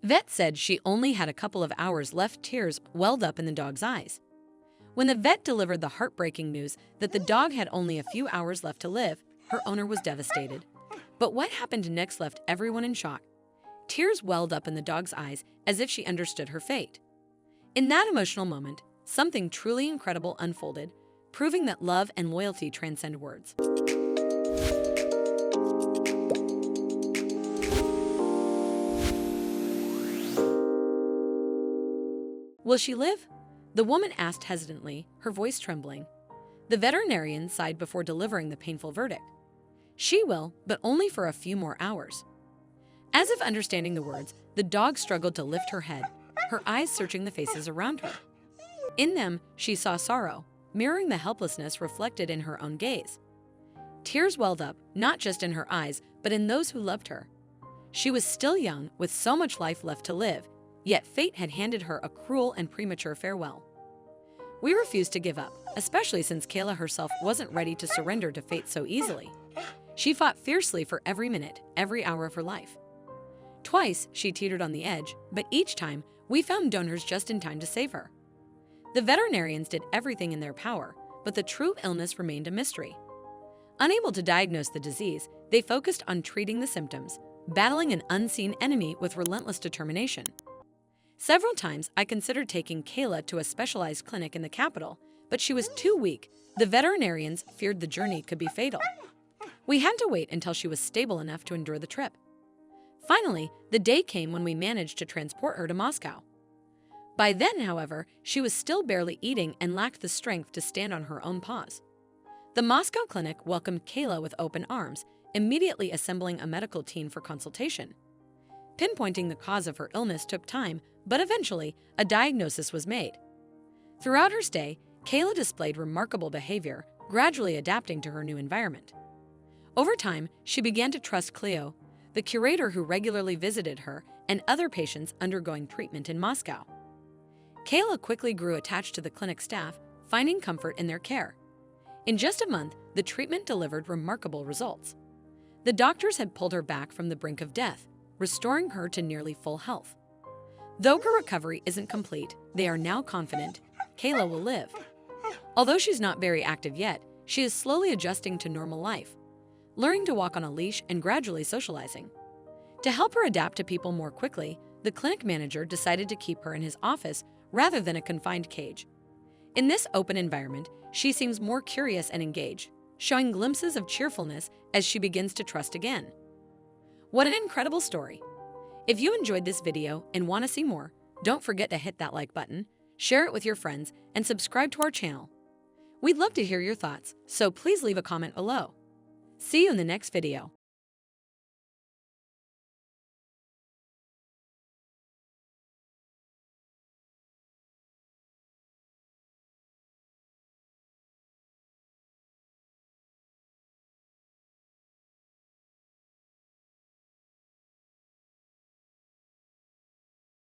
Vet said she only had a couple of hours left. Tears welled up in the dog's eyes. When the vet delivered the heartbreaking news that the dog had only a few hours left to live, her owner was devastated. But what happened next left everyone in shock. Tears welled up in the dog's eyes as if she understood her fate. In that emotional moment, something truly incredible unfolded, proving that love and loyalty transcend words. Will she live? The woman asked hesitantly, her voice trembling. The veterinarian sighed before delivering the painful verdict. She will, but only for a few more hours. As if understanding the words, the dog struggled to lift her head, her eyes searching the faces around her. In them, she saw sorrow, mirroring the helplessness reflected in her own gaze. Tears welled up, not just in her eyes, but in those who loved her. She was still young, with so much life left to live, yet fate had handed her a cruel and premature farewell. We refused to give up, especially since Kayla herself wasn't ready to surrender to fate so easily. She fought fiercely for every minute, every hour of her life. Twice, she teetered on the edge, but each time, we found donors just in time to save her. The veterinarians did everything in their power, but the true illness remained a mystery. Unable to diagnose the disease, they focused on treating the symptoms, battling an unseen enemy with relentless determination. Several times, I considered taking Kayla to a specialized clinic in the capital, but she was too weak. The veterinarians feared the journey could be fatal. We had to wait until she was stable enough to endure the trip. Finally, the day came when we managed to transport her to Moscow. By then, however, she was still barely eating and lacked the strength to stand on her own paws. The Moscow clinic welcomed Kayla with open arms, immediately assembling a medical team for consultation. Pinpointing the cause of her illness took time, but eventually, a diagnosis was made. Throughout her stay, Kayla displayed remarkable behavior, gradually adapting to her new environment. Over time, she began to trust Cleo, the curator who regularly visited her, and other patients undergoing treatment in Moscow. Kayla quickly grew attached to the clinic staff, finding comfort in their care. In just a month, the treatment delivered remarkable results. The doctors had pulled her back from the brink of death, restoring her to nearly full health. Though her recovery isn't complete, they are now confident Kayla will live. Although she's not very active yet, she is slowly adjusting to normal life, learning to walk on a leash and gradually socializing. To help her adapt to people more quickly, the clinic manager decided to keep her in his office rather than a confined cage. In this open environment, she seems more curious and engaged, showing glimpses of cheerfulness as she begins to trust again. What an incredible story! If you enjoyed this video and want to see more, don't forget to hit that like button, share it with your friends, and subscribe to our channel. We'd love to hear your thoughts, so please leave a comment below. See you in the next video.